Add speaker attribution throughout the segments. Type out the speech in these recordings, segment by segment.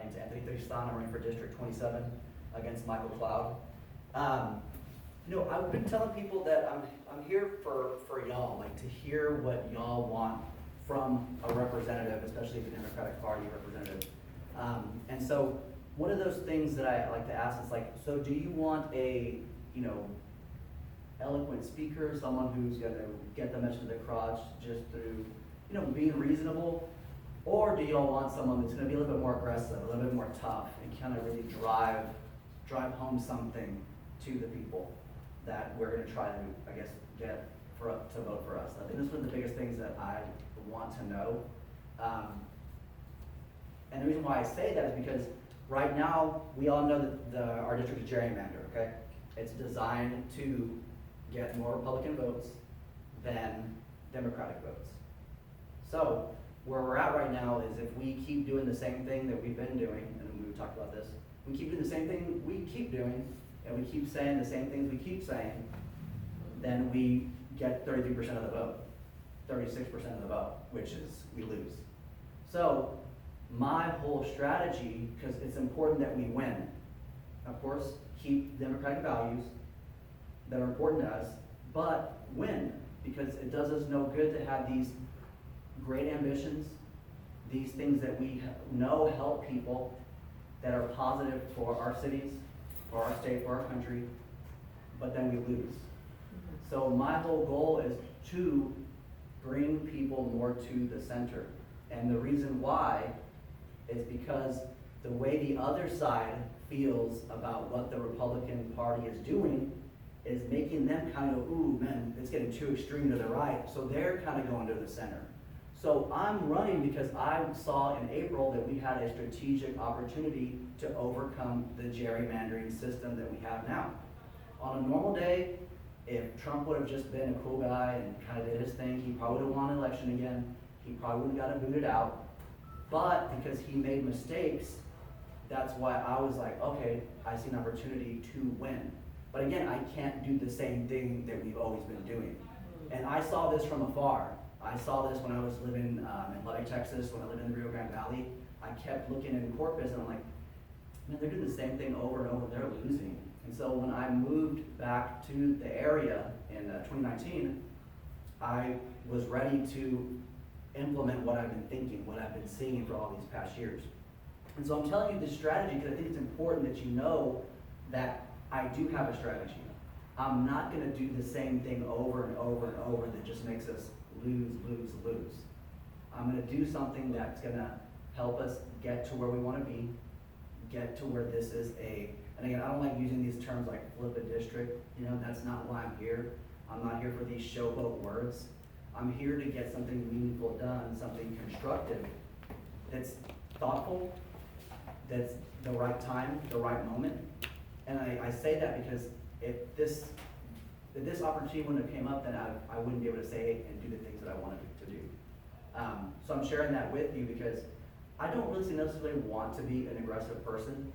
Speaker 1: name's Anthony Tristán. I'm running for District 27 against Michael Cloud. I've been telling people that I'm here for y'all, like to hear what y'all want from a representative, especially the Democratic Party representative. And so one of those things that I like to ask is like, so do you want a, eloquent speaker, someone who's gonna get the message across just through, being reasonable? Or do y'all want someone that's gonna be a little bit more aggressive, a little bit more tough, and kind of really drive home something to the people that we're gonna try to, get to vote for us? I think this is one of the biggest things that I want to know. And the reason why I say that is because right now, we all know that our district is gerrymandered, okay? It's designed to get more Republican votes than Democratic votes. So, where we're at right now is if we keep doing the same thing that we've been doing, and we talked about this, we keep doing the same thing we keep doing, and we keep saying the same things we keep saying, then we get 33% of the vote, 36% of the vote, which is, we lose. So, my whole strategy, because it's important that we win, of course, keep democratic values that are important to us, but win, because it does us no good to have these great ambitions, these things that we know help people, that are positive for our cities, for our state, for our country, but then we lose. So my whole goal is to bring people more to the center. And the reason why is because the way the other side feels about what the Republican Party is doing is making them kind of, ooh, man, it's getting too extreme to the right. So they're kind of going to the center. So I'm running because I saw in April that we had a strategic opportunity to overcome the gerrymandering system that we have now. On a normal day, if Trump would have just been a cool guy and kind of did his thing, he probably would have won an election again. He probably would have gotten booted out. But because he made mistakes, that's why I was like, okay, I see an opportunity to win. But again, I can't do the same thing that we've always been doing. And I saw this from afar. I saw this when I was living in Lubbock, Texas, when I lived in the Rio Grande Valley. I kept looking in Corpus and I'm like, man, they're doing the same thing over and over, they're losing. And so when I moved back to the area in 2019, I was ready to implement what I've been thinking, what I've been seeing for all these past years. And so I'm telling you this strategy because I think it's important that you know that I do have a strategy. I'm not gonna do the same thing over and over and over that just makes us lose, lose, lose. I'm gonna do something that's gonna help us get to where we wanna be, get to where this is and again, I don't like using these terms like flip a district, that's not why I'm here. I'm not here for these showboat words. I'm here to get something meaningful done, something constructive, that's thoughtful, that's the right time, the right moment. And I say that because if this opportunity wouldn't have came up, then I wouldn't be able to say it and do the things that I wanted to do. So I'm sharing that with you because I don't really necessarily want to be an aggressive person.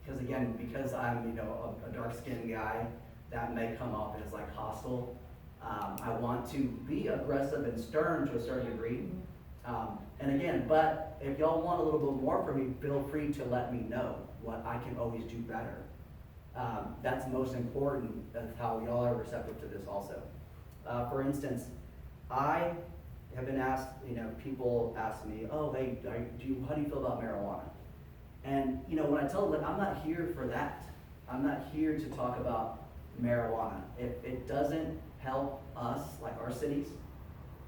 Speaker 1: Because again, because I'm a dark-skinned guy, that may come off as like hostile. I want to be aggressive and stern to a certain degree. And again, but if y'all want a little bit more from me, feel free to let me know what I can always do better. That's most important, that's how y'all are receptive to this also. For instance, I have been asked, people ask me, oh, hey, how do you feel about marijuana? And, when I tell them, I'm not here for that. I'm not here to talk about marijuana. If it doesn't help us, like our cities,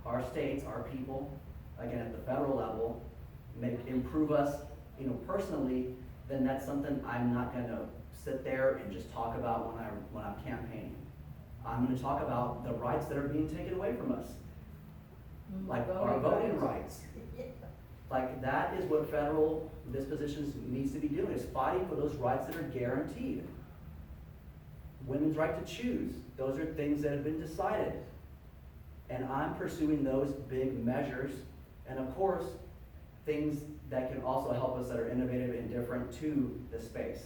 Speaker 1: our states, our people, again, at the federal level, improve us, personally, then that's something I'm not gonna sit there and just talk about when I'm campaigning. I'm gonna talk about the rights that are being taken away from us. Like our voting rights. Like that is what federal dispositions needs to be doing, is fighting for those rights that are guaranteed. Women's right to choose, those are things that have been decided. And I'm pursuing those big measures, and of course, things that can also help us that are innovative and different to the space.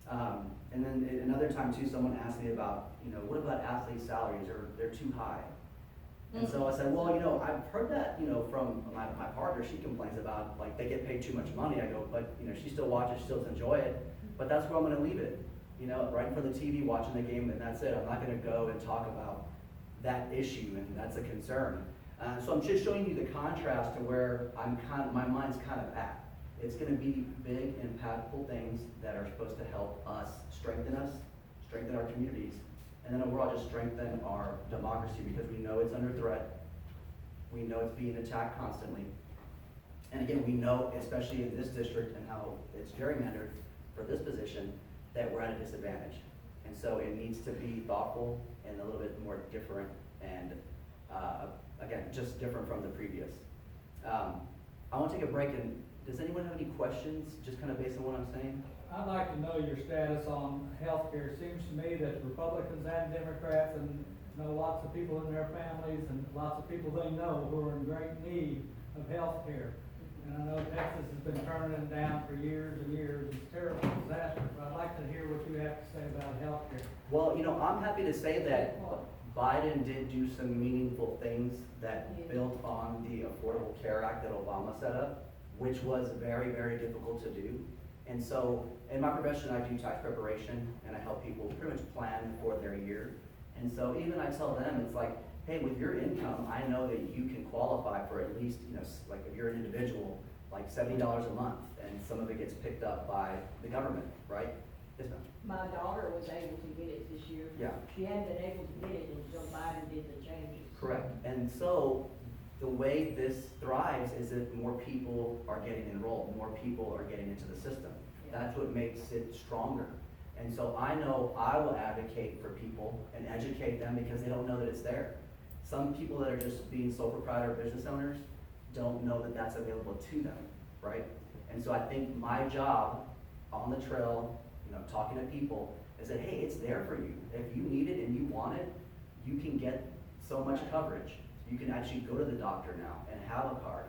Speaker 1: And then another time too, someone asked me about, what about athlete salaries, or they're too high? And so I said, well, you know, I've heard that, you know, from my partner. She complains about, like, they get paid too much money. I go, but, you know, she still watches, she still does enjoy it, but that's where I'm gonna leave it. You know, right in front of the TV, watching the game, and that's it. I'm not gonna go and talk about that issue, and that's a concern. So I'm just showing you the contrast to where my mind's kind of at. It's gonna be big, impactful things that are supposed to help us, strengthen our communities, and then overall just strengthen our democracy, because we know it's under threat. We know it's being attacked constantly. And again, we know, especially in this district and how it's gerrymandered for this position, that we're at a disadvantage. And so it needs to be thoughtful and a little bit more different, and again, just different from the previous. I want to take a break, and does anyone have any questions, just kind of based on what I'm saying?
Speaker 2: I'd like to know your status on healthcare. It seems to me that Republicans and Democrats, and know lots of people in their families and lots of people they know who are in great need of healthcare. And I know Texas has been turning it down for years and years. It's a terrible disaster, but I'd like to hear what you have to say about healthcare.
Speaker 1: Well, you know, I'm happy to say that Biden did do some meaningful things that built on the Affordable Care Act that Obama set up, which was very, very difficult to do. And so in my profession, I do tax preparation, and I help people pretty much plan for their year. And so even I tell them, it's like, hey, with your income, I know that you can qualify for at least, you know, like if you're an individual, like $70 a month, and some of it gets picked up by the government, right? Yes, ma'am.
Speaker 3: My daughter was able to get it this year.
Speaker 1: Yeah.
Speaker 3: She hadn't been able to get it until Biden did the changes.
Speaker 1: Correct. And so the way this thrives is that more people are getting enrolled, more people are getting into the system. That's what makes it stronger. And so I know I will advocate for people and educate them, because they don't know that it's there. Some people that are just being sole proprietor business owners don't know that that's available to them, right? And so I think my job on the trail, you know, talking to people, is that, hey, it's there for you. If you need it and you want it, you can get so much coverage. You can actually go to the doctor now and have a card.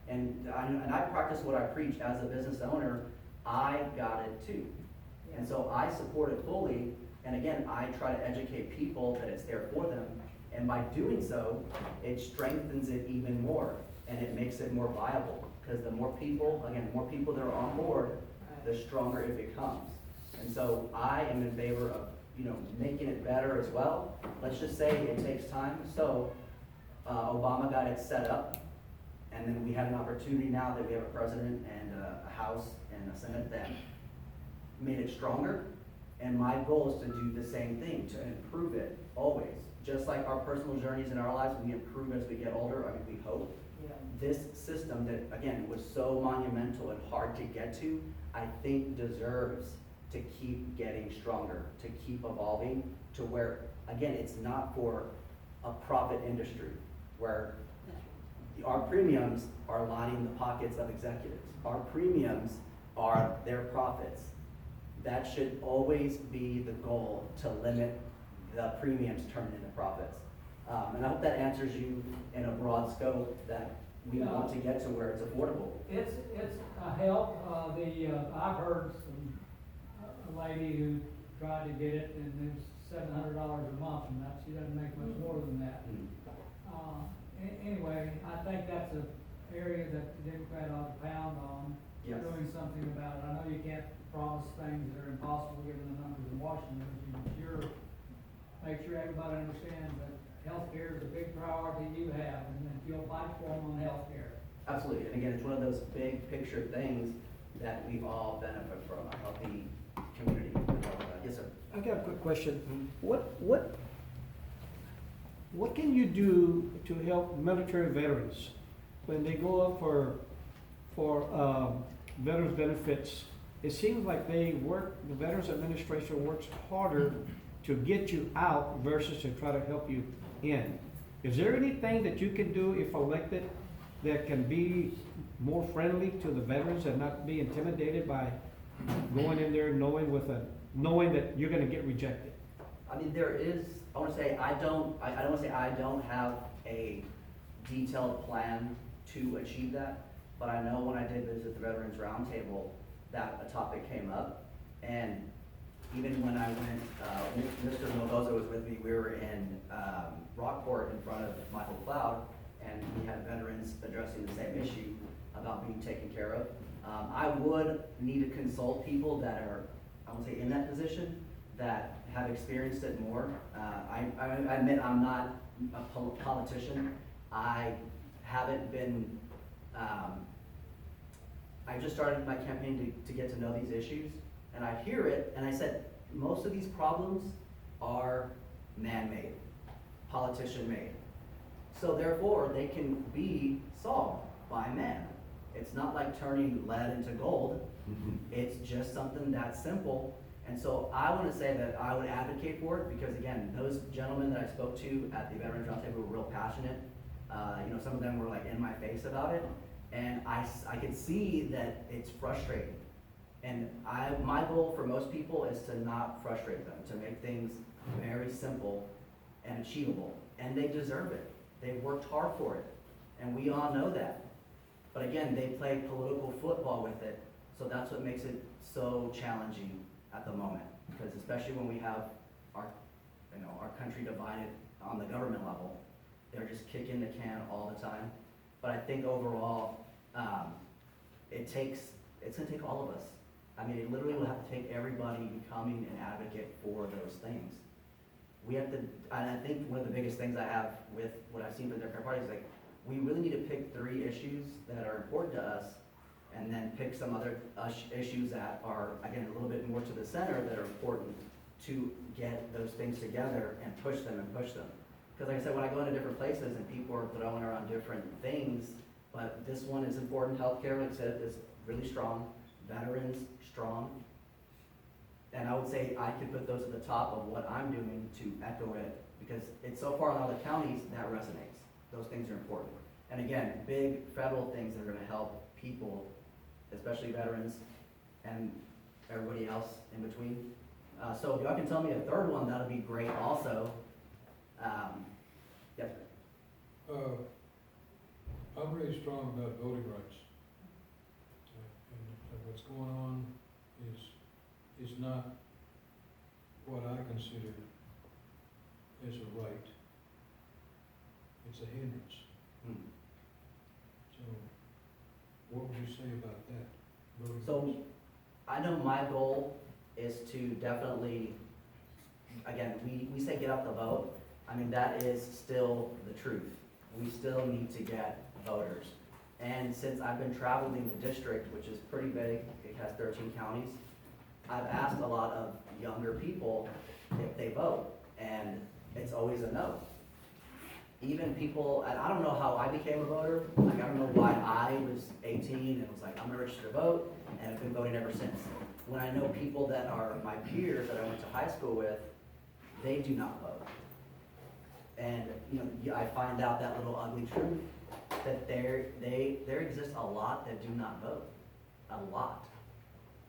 Speaker 1: And I practice what I preach. As a business owner, I got it too. And so I support it fully, and again, I try to educate people that it's there for them, and by doing so, it strengthens it even more, and it makes it more viable, because the more people, again, the more people that are on board, the stronger it becomes. And so I am in favor of, you know, making it better as well. Let's just say it takes time. So Obama got it set up, and then we had an opportunity now that we have a president and a House and a Senate that made it stronger, and my goal is to do the same thing, to improve it always. Just like our personal journeys in our lives, we improve as we get older, I mean, we hope.
Speaker 3: Yeah.
Speaker 1: This system that, again, was so monumental and hard to get to, I think deserves to keep getting stronger, to keep evolving to where, again, it's not for a profit industry, where our premiums are lining the pockets of executives. Our premiums are their profits. That should always be the goal, to limit the premiums turning into profits. And I hope that answers you in a broad scope, that we want to get to where it's affordable.
Speaker 2: It's a help. I've heard a lady who tried to get it, and it was $700 a month, and she doesn't make much more than that. Anyway, I think that's an area that the Democrat ought to pound on,
Speaker 1: Yes.
Speaker 2: doing something about it. I know you can't promise things that are impossible given the numbers in Washington, but you make sure everybody understands that healthcare is a big priority you have, and that you'll fight for them on healthcare.
Speaker 1: Absolutely, and again, it's one of those big picture things that we all benefit from, a healthy community. Yes, sir.
Speaker 4: I got a quick question.
Speaker 1: Mhm.
Speaker 4: What can you do to help military veterans when they go up for veterans benefits? It seems like the Veterans Administration works harder to get you out versus to try to help you in. Is there anything that you can do if elected that can be more friendly to the veterans and not be intimidated by going in there knowing that you're gonna get rejected?
Speaker 1: I mean, there is, I wanna say, I don't wanna say I don't have a detailed plan to achieve that, but I know when I did visit the Veterans Roundtable, that a topic came up, and even when I went, Mr. Mendoza was with me, we were in, Rockport in front of Michael Cloud, and we had veterans addressing the same issue about being taken care of. I would need to consult people that are, I won't say in that position, that have experienced it more. I admit I'm not a politician. I haven't been, I just started my campaign to get to know these issues, and I hear it, and I said, most of these problems are man-made, politician-made. So therefore, they can be solved by man. It's not like turning lead into gold. It's just something that simple. And so I want to say that I would advocate for it because, again, those gentlemen that I spoke to at the Veterans Roundtable were real passionate. Some of them were like in my face about it. And I could see that it's frustrating. And my goal for most people is to not frustrate them, to make things very simple and achievable. And they deserve it. They've worked hard for it. And we all know that. But again, they play political football with it. So that's what makes it so challenging at the moment. Because especially when we have our country divided on the government level, they're just kicking the can all the time. But I think overall, it's gonna take all of us. I mean, it literally will have to take everybody becoming an advocate for those things. We have to, and I think one of the biggest things I have with what I've seen from Democratic Party is like, we really need to pick 3 issues that are important to us, and then pick some other issues that are, again, a little bit more to the center that are important to get those things together and push them. Because like I said, when I go into different places and people are throwing around different things, but this one is important, healthcare, like I said, is really strong, veterans, strong. And I would say I could put those at the top of what I'm doing to echo it, because it's so far in all the counties that resonates. Those things are important. And again, big federal things that are gonna help people, especially veterans and everybody else in between. So if y'all can tell me a third one, that'd be great also. Yes, sir.
Speaker 5: I'm really strong about voting rights. And what's going on is not what I consider as a right. It's a hindrance. So, what would you say about that? Voting
Speaker 1: So,
Speaker 5: rights?
Speaker 1: I know my goal is to definitely, again, we say get out the vote. I mean, that is still the truth. We still need to get voters. And since I've been traveling the district, which is pretty big, it has 13 counties, I've asked a lot of younger people if they vote, and it's always a no. Even people, and I don't know how I became a voter, like I don't know why I was 18 and was like, I'm gonna register to vote, and I've been voting ever since. When I know people that are my peers that I went to high school with, they do not vote. And, I find out that little ugly truth, that there exists a lot that do not vote, a lot.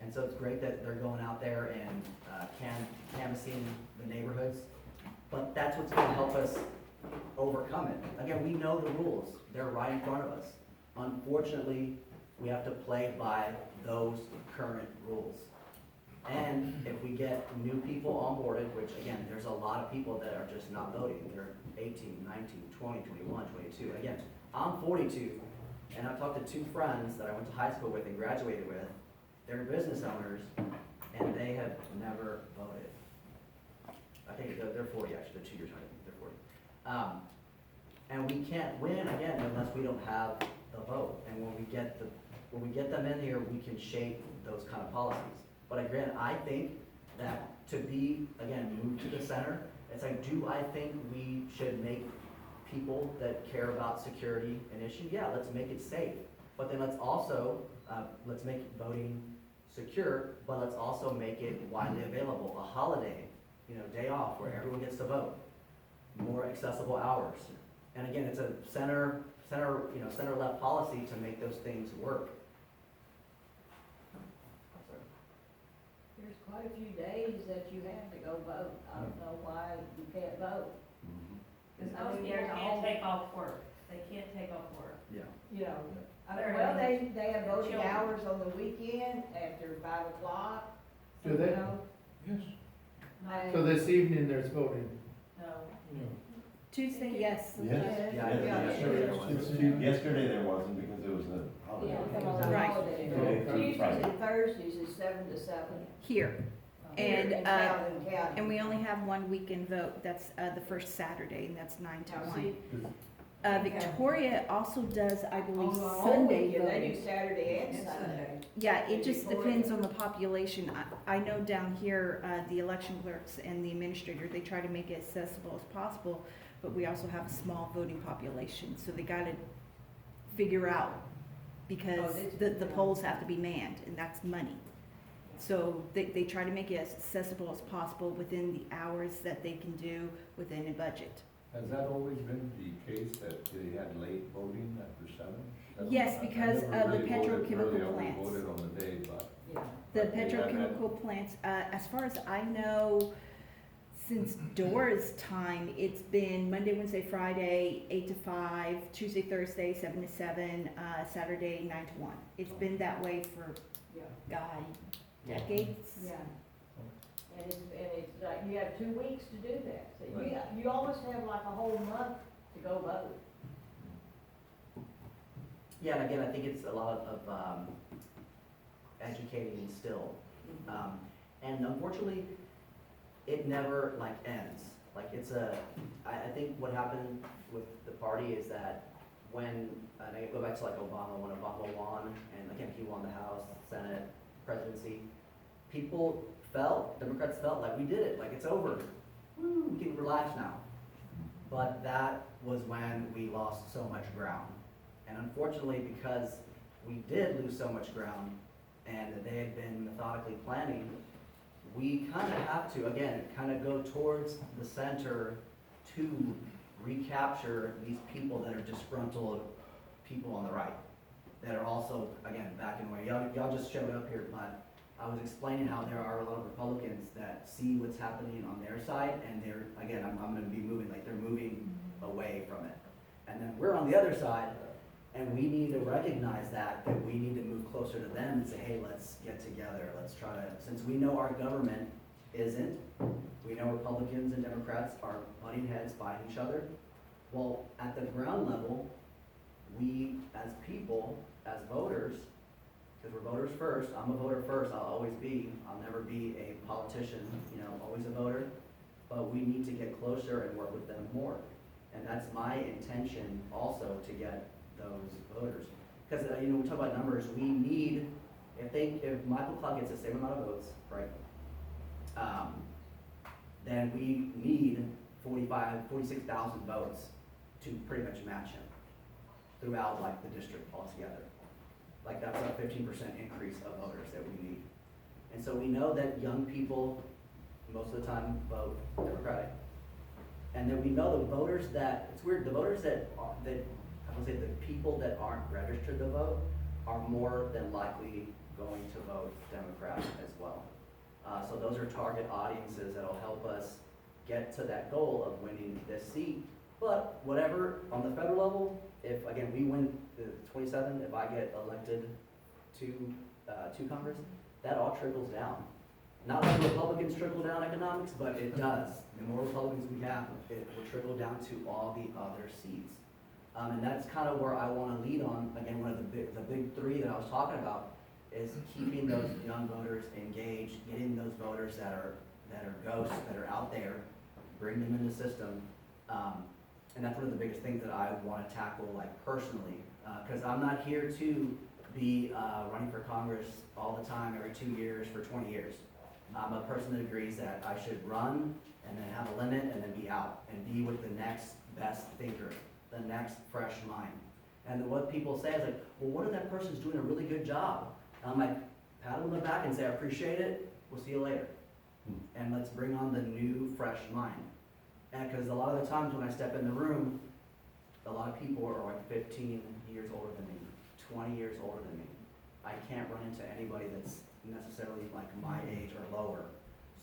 Speaker 1: And so it's great that they're going out there and canvassing the neighborhoods, but that's what's gonna help us overcome it. Again, we know the rules, they're right in front of us. Unfortunately, we have to play by those current rules. And if we get new people onboarded, which again, there's a lot of people that are just not voting, they're 18, 19, 20, 21, 22. Again, I'm 42, and I've talked to 2 friends that I went to high school with and graduated with. They're business owners, and they have never voted. I think they're 40 actually, they're 2 years younger, they're 40. And we can't win again unless we don't have the vote. And when we get them in here, we can shape those kind of policies. But again, I think that to be, again, moved to the center, it's like, do I think we should make people that care about security an issue? Yeah, let's make it safe. But then let's also, let's make voting secure, but let's also make it widely available, a holiday, day off where everyone gets to vote, more accessible hours. And again, it's a center-left policy to make those things work.
Speaker 3: There's quite a few days that you have to go vote. I don't know why you can't vote.
Speaker 6: Because
Speaker 3: I
Speaker 6: most
Speaker 3: mean,
Speaker 6: people
Speaker 3: there's
Speaker 6: can't
Speaker 3: all-
Speaker 6: take off work. They can't take off work.
Speaker 1: Yeah.
Speaker 3: Well, they have voting
Speaker 6: Children.
Speaker 3: hours on the weekend after 5 o'clock.
Speaker 7: Do they?
Speaker 5: Yes.
Speaker 3: No.
Speaker 7: So this evening there's voting.
Speaker 3: No.
Speaker 5: No.
Speaker 8: Tuesday, yes.
Speaker 1: Yeah,
Speaker 9: Yesterday there wasn't because it was a holiday.
Speaker 3: Yeah, come on,
Speaker 8: Right.
Speaker 3: holiday.
Speaker 9: Friday.
Speaker 3: Tuesdays and Thursdays is 7 to 7.
Speaker 8: Here.
Speaker 3: Here
Speaker 8: And,
Speaker 3: in Calhoun County.
Speaker 8: And we only have one weekend vote, that's, the first Saturday, and that's 9 to
Speaker 3: Now,
Speaker 8: 1.
Speaker 3: see,
Speaker 8: Victoria also does, I believe,
Speaker 3: on the whole
Speaker 8: Sunday
Speaker 3: weekend, they
Speaker 8: voting.
Speaker 3: do Saturday and Sunday.
Speaker 8: Yeah, it just
Speaker 3: Victoria.
Speaker 8: depends on the population. I know down here, the election clerks and the administrator, they try to make it accessible as possible, but we also have a small voting population, so they gotta figure out, because
Speaker 3: Oh,
Speaker 8: the polls have to be manned, and that's money. So they try to make it as accessible as possible within the hours that they can do within a budget.
Speaker 10: Has that always been the case that they had late voting after 7?
Speaker 8: Yes, because
Speaker 10: I never
Speaker 8: of the
Speaker 10: really voted
Speaker 8: petrochemical
Speaker 10: early, I only
Speaker 8: plants.
Speaker 10: voted on the day, but
Speaker 3: Yeah.
Speaker 8: The
Speaker 10: But they have had-
Speaker 8: petrochemical plants, as far as I know, since Dora's time, it's been Monday, Wednesday, Friday, 8 to 5, Tuesday, Thursday, 7 to 7, Saturday, 9 to 1. It's been that way for,
Speaker 3: Yeah.
Speaker 8: God, decades.
Speaker 3: Yeah. And it's like, you have 2 weeks to do that. So you almost have like a whole month to go vote.
Speaker 1: Yeah, and again, I think it's a lot of educating still. And unfortunately, it never like ends. Like I think what happened with the party is that when, and I go back to like Obama, when Obama won, and again, he won the House, Senate, presidency, Democrats felt like we did it, like it's over. Woo, we can relax now. But that was when we lost so much ground. And unfortunately, because we did lose so much ground and they had been methodically planning, we kind of have to, again, kind of go towards the center to recapture these people that are disgruntled people on the right, that are also, again, backing away. Y'all just showed up here, but I was explaining how there are a lot of Republicans that see what's happening on their side, and they're, again, I'm gonna be moving, like they're moving away from it. And then we're on the other side, and we need to recognize that we need to move closer to them and say, hey, let's get together, let's try to, since we know our government isn't, we know Republicans and Democrats are butting heads, fighting each other. Well, at the ground level, we as people, as voters, because we're voters first, I'm a voter first, I'll always be, I'll never be a politician, always a voter, but we need to get closer and work with them more. And that's my intention also, to get those voters. Because, we talk about numbers, we need, if Michael Clark gets the same amount of votes, right, then we need 46,000 votes to pretty much match him throughout like the district altogether. Like that's a 15% increase of voters that we need. And so we know that young people, most of the time, vote Democratic. And then we know the voters that, it's weird, the voters that I would say the people that aren't registered to vote are more than likely going to vote Democrat as well. So those are target audiences that'll help us get to that goal of winning this seat. But whatever, on the federal level, if, again, we win the 27, if I get elected to Congress, that all trickles down. Not like Republicans trickle down economics, but it does. The more Republicans we have, it will trickle down to all the other seats. And that's kind of where I want to lead on. Again, one of the big three that I was talking about is keeping those young voters engaged, getting those voters that are ghosts, that are out there, bring them in the system. And that's one of the biggest things that I want to tackle, like personally, because I'm not here to be running for Congress all the time, every 2 years for 20 years. I'm a person that agrees that I should run and then have a limit and then be out and be with the next best thinker, the next fresh mind. And what people say is like, well, what if that person's doing a really good job? And I'm like, pat them on the back and say, I appreciate it, we'll see you later. And let's bring on the new, fresh mind. And because a lot of the times when I step in the room, a lot of people are like 15 years older than me, 20 years older than me. I can't run into anybody that's necessarily like my age or lower.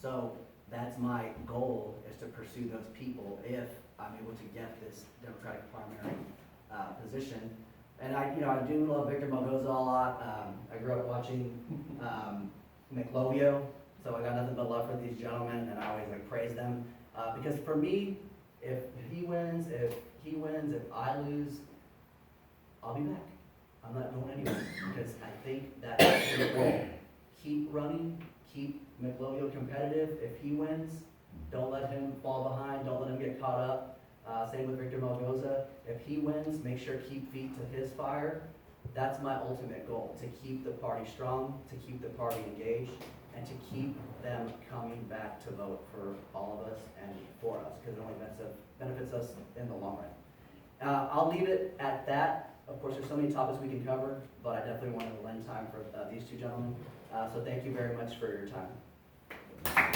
Speaker 1: So that's my goal, is to pursue those people if I'm able to get this Democratic primary position. And I do love Victor Melgoza a lot. I grew up watching Nickelodeon. So I got nothing but love for these gentlemen, and I always like praise them. Because for me, if he wins, if I lose, I'll be back. I'm not going anywhere, because I think that he will keep running, keep McLovio competitive. If he wins, don't let him fall behind, don't let him get caught up. Same with Victor Melgoza. If he wins, make sure keep feet to his fire. That's my ultimate goal, to keep the party strong, to keep the party engaged, and to keep them coming back to vote for all of us and for us, because it only benefits us in the long run. I'll leave it at that. Of course, there's so many topics we can cover, but I definitely wanted to lend time for these two gentlemen. So thank you very much for your time.